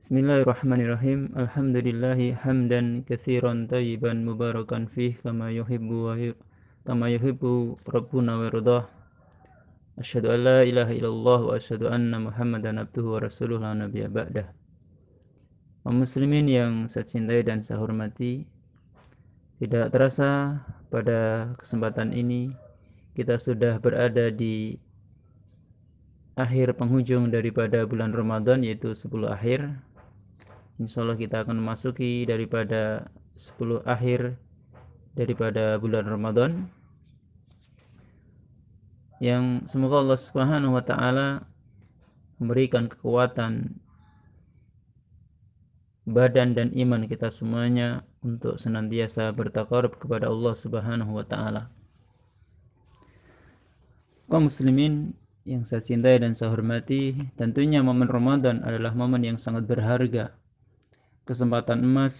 Bismillahirrahmanirrahim. Alhamdulillahi hamdan katsiran tayyiban mubarakan fih kama yuhibbu rabbuna wa yardah. Asyhadu an la ilaha illallah wa asyhadu anna Muhammadan abduhu wa rasuluhu la nabiyya ba'dah. Kaum muslimin yang saya cintai dan saya hormati, tidak terasa pada kesempatan ini kita sudah berada di akhir penghujung daripada bulan Ramadan, yaitu 10 akhir. Insyaallah kita akan memasuki daripada 10 akhir daripada bulan Ramadan, yang semoga Allah Subhanahu wa taala memberikan kekuatan badan dan iman kita semuanya untuk senantiasa bertaqarrub kepada Allah Subhanahu wa taala. Kaum muslimin yang saya cintai dan saya hormati, tentunya momen Ramadan adalah momen yang sangat berharga, kesempatan emas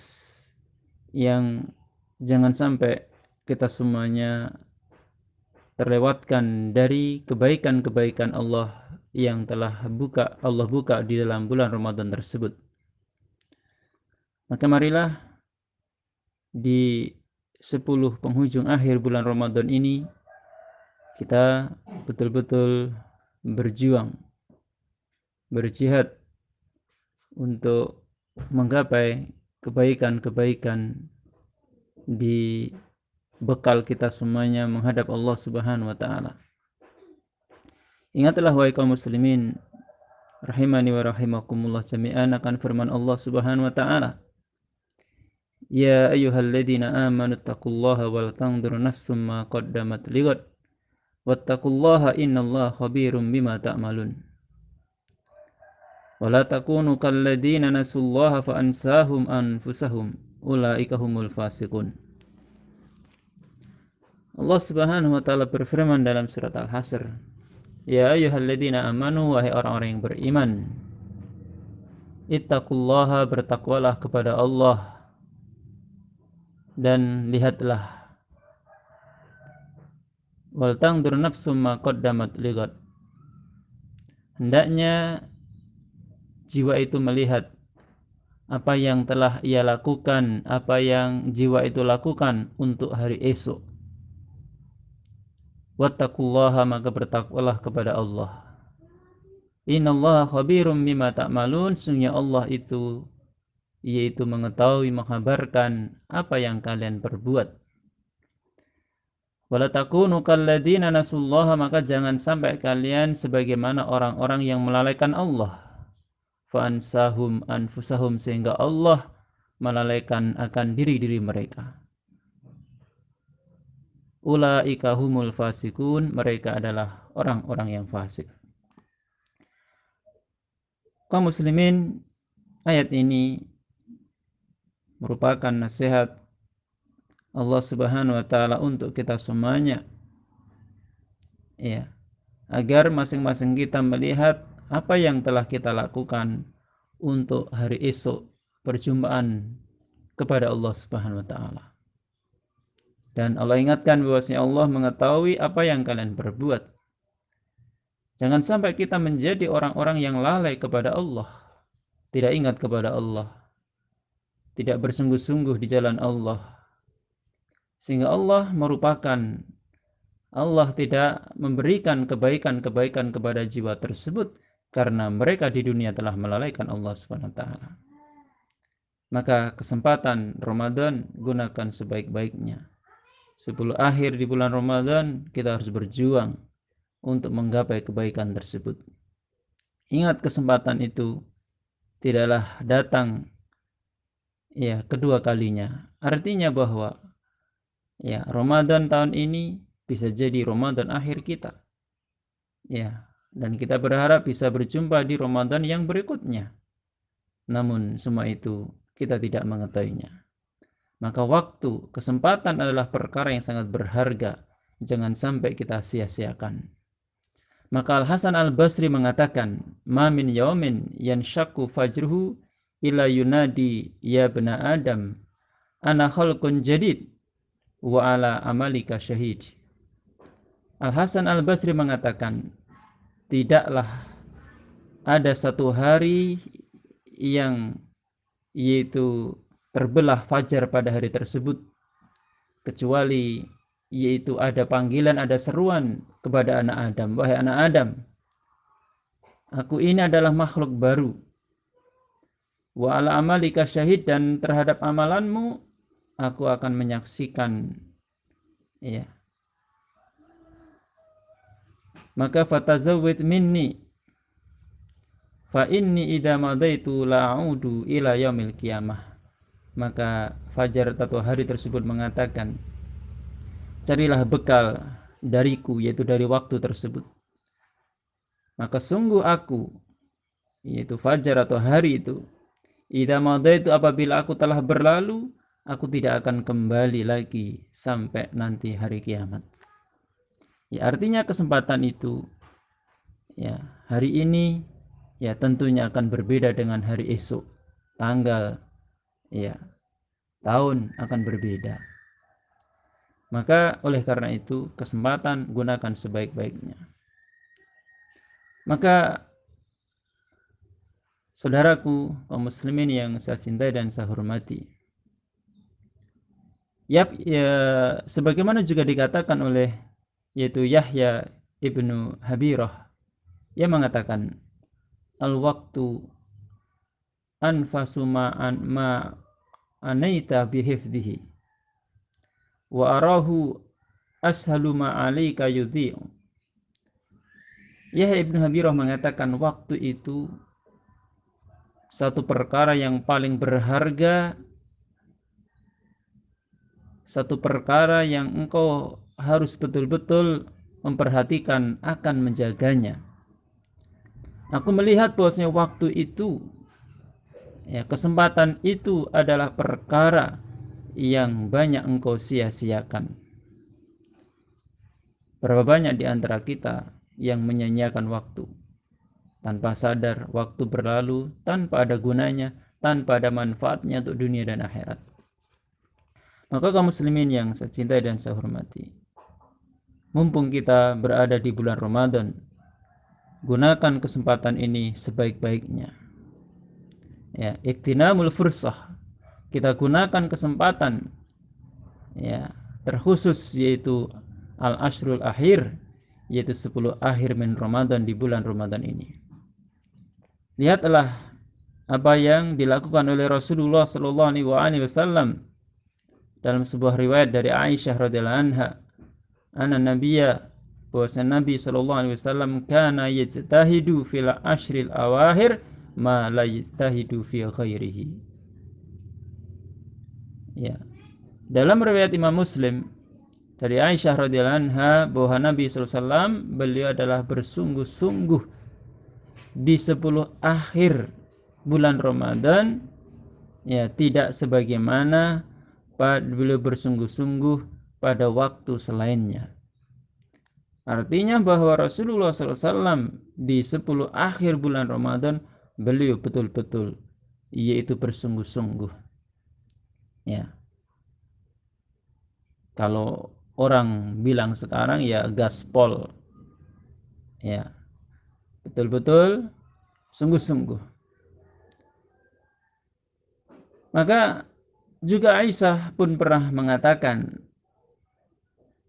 yang jangan sampai kita semuanya terlewatkan dari kebaikan-kebaikan Allah yang telah Allah buka di dalam bulan Ramadan tersebut. Maka marilah di 10 penghujung akhir bulan Ramadan ini kita betul-betul berjuang, berjihad untuk menggapai kebaikan-kebaikan di bekal kita semuanya menghadap Allah Subhanahu wa taala. Ingatlah wahai kaum muslimin rahimani wa rahimakumullah jami'an akan firman Allah Subhanahu wa taala, ya ayyuhalladzina amanu taqullaha wal tanzur nafsum ma qaddamat lighad wattaqullaha innallaha khabirum bima ta'malun. Wala takunu kalladzina nasullaha fa ansahum anfusahum ulaika humul fasiqun. Allah Subhanahu wa taala berfirman dalam surat Al-Hasr, ya ayyuhalladzina amanu, wahai orang-orang yang beriman, ittaqullaha, bertakwalah kepada Allah, dan lihatlah, wal tanzur nafsum ma qaddamat lighad, hendaknya jiwa itu melihat apa yang telah ia lakukan, apa yang jiwa itu lakukan untuk hari esok. Wattaqullaha, maka bertakwalah kepada Allah. Innallaha khabirum bima ta'malun, sungguh Allah itu yaitu mengetahui, menghabarkan apa yang kalian perbuat. Wala takunu kalladzina nasullaha, maka jangan sampai kalian sebagaimana orang-orang yang melalaikan Allah. Fa'ansahum anfusahum, sehingga Allah melalaikan akan diri-diri mereka. Ulaika humul fasikun, mereka adalah orang-orang yang fasik. Kaum muslimin, ayat ini merupakan nasihat Allah Subhanahu wa taala untuk kita semuanya, ya, agar masing-masing kita melihat apa yang telah kita lakukan untuk hari esok perjumpaan kepada Allah Subhanahu wa taala. Dan Allah ingatkan bahwasanya Allah mengetahui apa yang kalian perbuat. Jangan sampai kita menjadi orang-orang yang lalai kepada Allah, tidak ingat kepada Allah, tidak bersungguh-sungguh di jalan Allah, sehingga Allah tidak memberikan kebaikan-kebaikan kepada jiwa tersebut karena mereka di dunia telah melalaikan Allah Subhanahu wa taala. Maka kesempatan Ramadan gunakan sebaik-baiknya. 10 akhir di bulan Ramadan kita harus berjuang untuk menggapai kebaikan tersebut. Ingat, kesempatan itu tidaklah datang kedua kalinya. Artinya bahwa Ramadan tahun ini bisa jadi Ramadan akhir kita. Dan kita berharap bisa berjumpa di Ramadan yang berikutnya. Namun semua itu kita tidak mengetahuinya. Maka waktu, kesempatan adalah perkara yang sangat berharga. Jangan sampai kita sia-siakan. Maka Al-Hasan Al-Basri mengatakan, ma min yaumin yanshaqu fajruhu ila yunadi ya bna Adam ana khalqun jadid wa ala amalika syahid. Al-Hasan Al-Basri mengatakan, tidaklah ada satu hari yang yaitu terbelah fajar pada hari tersebut, kecuali yaitu ada panggilan, ada seruan kepada anak Adam, wahai anak Adam, aku ini adalah makhluk baru, wa ala amalika syahid, dan terhadap amalanmu aku akan menyaksikan, ya. Maka fatazawwid minni fa inni idza madaitu la'udu ila yaumil qiyamah. Maka fajar atau hari tersebut mengatakan, carilah bekal dariku, yaitu dari waktu tersebut. Maka sungguh aku, yaitu fajar atau hari itu, idza madaitu, apabila aku telah berlalu, aku tidak akan kembali lagi sampai nanti hari kiamat. Ya, artinya kesempatan itu, ya, hari ini ya tentunya akan berbeda dengan hari esok. Tanggal, ya, tahun akan berbeda. Maka oleh karena itu kesempatan gunakan sebaik-baiknya. Maka saudaraku kaum muslimin yang saya cintai dan saya hormati, ya, sebagaimana juga dikatakan oleh yaitu Yahya ibnu Habirah, ia mengatakan, al-waktu anfasu ma anaita bihifdihi wa arahu ashalu ma alaika yudhi'u. Yahya ibnu Habirah mengatakan, waktu itu satu perkara yang paling berharga, satu perkara yang engkau harus betul-betul memperhatikan akan menjaganya. Aku melihat bahwasanya waktu itu, ya, kesempatan itu adalah perkara yang banyak engkau sia-siakan. Berapa banyak di antara kita yang menyia-nyiakan waktu, tanpa sadar waktu berlalu tanpa ada gunanya, tanpa ada manfaatnya untuk dunia dan akhirat. Maka kaum muslimin yang saya cintai dan saya hormati, mumpung kita berada di bulan Ramadan, gunakan kesempatan ini sebaik-baiknya. Ya, iktinamul fursah. Kita gunakan kesempatan, ya, terkhusus yaitu al-ashrul akhir, yaitu 10 akhir min Ramadan di bulan Ramadan ini. Lihatlah apa yang dilakukan oleh Rasulullah sallallahu alaihi wasallam dalam sebuah riwayat dari Aisyah radhiyallahu anha, anna nabiyya, bahwasanya Nabi sallallahu alaihi wasallam kana yajtahidu fil ashril awakhir ma la yajtahidu fi ghairihi. Ya. Dalam riwayat Imam Muslim dari Aisyah radhiyallahu anha bahwa Nabi sallallahu alaihi wasallam beliau adalah bersungguh-sungguh di 10 akhir bulan Ramadan, ya, tidak sebagaimana beliau bersungguh-sungguh pada waktu selainnya. Artinya bahwa Rasulullah SAW di 10 akhir bulan Ramadan beliau betul-betul yaitu bersungguh-sungguh. Ya. Kalau orang bilang sekarang ya gaspol. Ya. Betul-betul sungguh-sungguh. Maka juga Aisyah pun pernah mengatakan,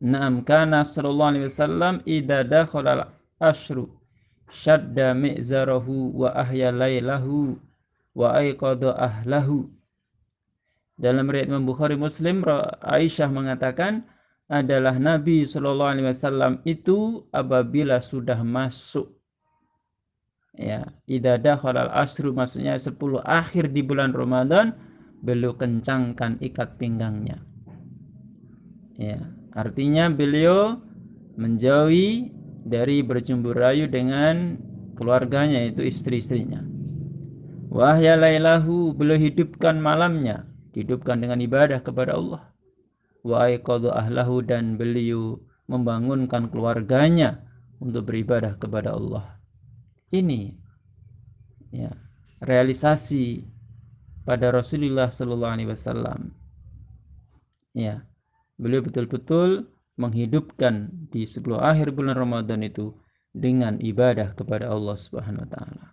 Naam kana sallallahu alaihi wasallam idza dakhala al-ashru syadda mi'zarahu wa ahya lailahu wa aiqadha ahlahu. Dalam riwayat Imam Bukhari Muslim, Aisyah mengatakan adalah Nabi sallallahu alaihi wasallam itu apabila sudah masuk, ya, idza dakhala al-ashru, maksudnya 10 akhir di bulan Ramadan, beliau kencangkan ikat pinggangnya. Ya, artinya beliau menjauhi dari bercumbu rayu dengan keluarganya, yaitu istri-istrinya. Wahya lailahu, beliau hidupkan malamnya, dihidupkan dengan ibadah kepada Allah. Wa aiqadha ahlahu, dan beliau membangunkan keluarganya untuk beribadah kepada Allah. Ini, ya, realisasi pada Rasulullah sallallahu alaihi wasallam. Ya, beliau betul-betul menghidupkan di 10 akhir bulan Ramadan itu dengan ibadah kepada Allah Subhanahu wa taala.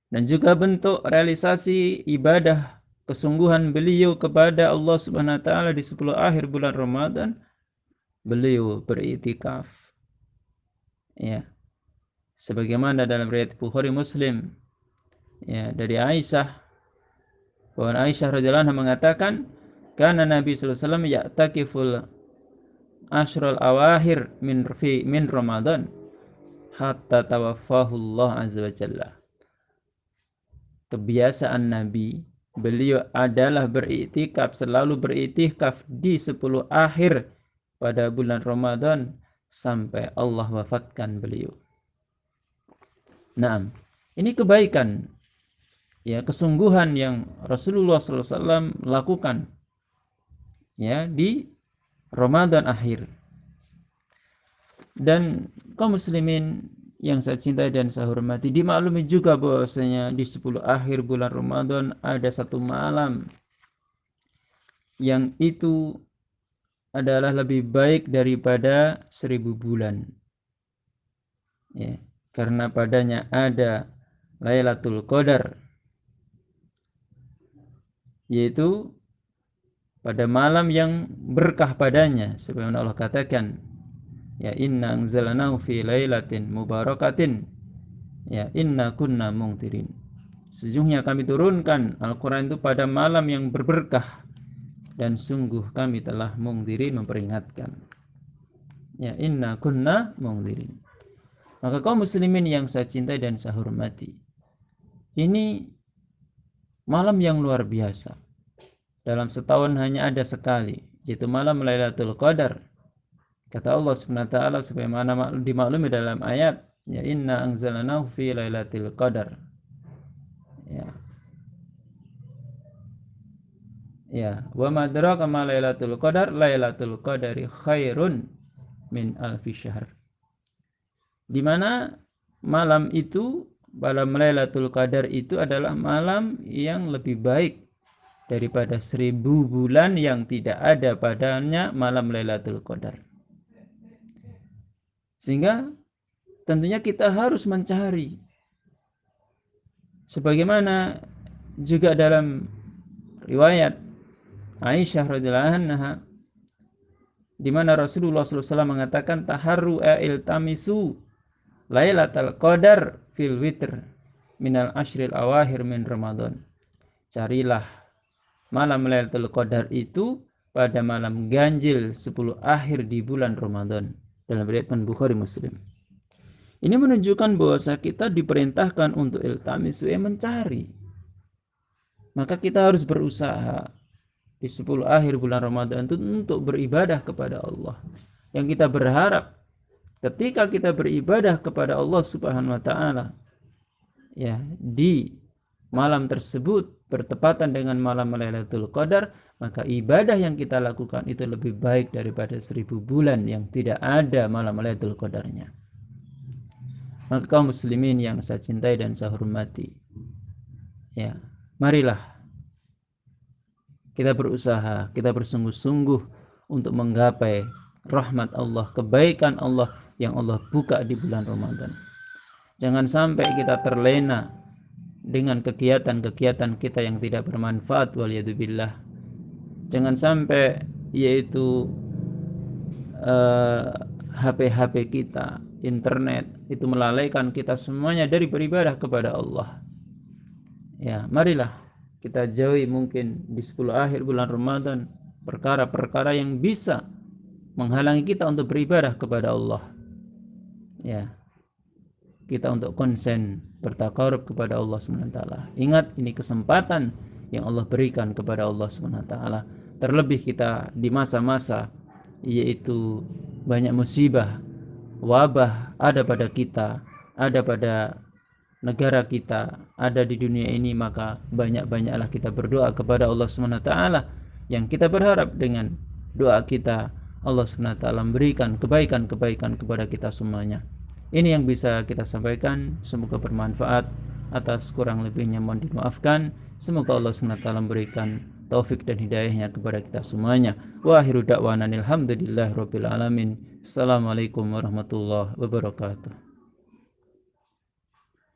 dan juga bentuk realisasi ibadah kesungguhan beliau kepada Allah Subhanahu wa taala di 10 akhir bulan Ramadan, beliau beriktikaf. Ya, sebagaimana dalam riwayat Bukhari Muslim, ya, dari Aisyah, bahwa Aisyah radhiyallahu anha mengatakan, karena Nabi sallallahu alaihi wasallam ya'takiful ashral awakhir min Ramadan hatta tawaffahu Allah azza wa jalla. Kebiasaan Nabi, beliau adalah beriktikaf, selalu beriktikaf di 10 akhir pada bulan Ramadan sampai Allah wafatkan beliau. Nah, ini kebaikan, ya, kesungguhan yang Rasulullah SAW lakukan, ya, di Ramadan akhir. Dan kaum muslimin yang saya cintai dan saya hormati, dimaklumi juga bahwasanya di 10 akhir bulan Ramadan ada satu malam yang itu adalah lebih baik daripada 1000 bulan. Ya, karena padanya ada Lailatul Qadar, yaitu pada malam yang berkah padanya, sebagaimana Allah katakan, ya, inna anzalnahu fi lailatin mubarakatin, ya, inna kunna mungtirin. Sesungguhnya kami turunkan Al-Quran itu pada malam yang berberkah, dan sungguh kami telah mungtirin, memperingatkan. Ya, inna kunna mungtirin. Maka kaum muslimin yang saya cintai dan saya hormati, ini malam yang luar biasa. Dalam setahun hanya ada sekali, yaitu malam Lailatul Qadar. Kata Allah Subhanahu wa taala sebagaimana dimaklumi dalam ayat, ya, inna anzalnahu fi lailatul qadar. Ya. Ya, wa ma adraka ma lailatul qadar, lailatul qadari khairun min alfi syahr. Di mana malam itu, malam Lailatul Qadar itu adalah malam yang lebih baik daripada 1000 bulan yang tidak ada padanya malam Lailatul Qadar. Sehingga tentunya kita harus mencari, sebagaimana juga dalam riwayat Aisyah radhiyallahu anha, di mana Rasulullah SAW mengatakan, taharru iltamisu Lailatul Qadar fil witr minal ashril awakhir min Ramadan. Carilah malam Lailatul Qadar itu pada malam ganjil 10 akhir di bulan Ramadan, dalam riwayat Bukhari Muslim. Ini menunjukkan bahwa kita diperintahkan untuk iltamis, mencari. Maka kita harus berusaha di 10 akhir bulan Ramadan itu untuk beribadah kepada Allah. Yang kita berharap ketika kita beribadah kepada Allah Subhanahu wa taala, ya, di malam tersebut bertepatan dengan malam Lailatul Qadar, maka ibadah yang kita lakukan itu lebih baik daripada 1000 bulan yang tidak ada malam Lailatul Qadarnya. Maka kaum muslimin yang saya cintai dan saya hormati, ya, marilah kita berusaha, kita bersungguh-sungguh untuk menggapai rahmat Allah, kebaikan Allah yang Allah buka di bulan Ramadan. Jangan sampai kita terlena dengan kegiatan-kegiatan kita yang tidak bermanfaat, waliyadzubillah. Jangan sampai yaitu HP-HP kita, internet itu melalaikan kita semuanya dari beribadah kepada Allah. Ya, marilah kita jauhi mungkin di 10 akhir bulan Ramadan perkara-perkara yang bisa menghalangi kita untuk beribadah kepada Allah. Ya, kita untuk konsen bertakarub kepada Allah SWT. Ingat, ini kesempatan yang Allah berikan kepada Allah SWT. Terlebih kita di masa-masa yaitu banyak musibah, wabah ada pada kita, ada pada negara kita, ada di dunia ini, maka banyak-banyaklah kita berdoa kepada Allah SWT, yang kita berharap dengan doa kita Allah SWT memberikan kebaikan-kebaikan kepada kita semuanya. Ini yang bisa kita sampaikan, semoga bermanfaat. Atas kurang lebihnya mohon dimaafkan. Semoga Allah SWT memberikan taufik dan hidayahnya kepada kita semuanya. Wa akhiru da'wana alhamdulillahirabbil alamin. Assalamualaikum warahmatullahi wabarakatuh.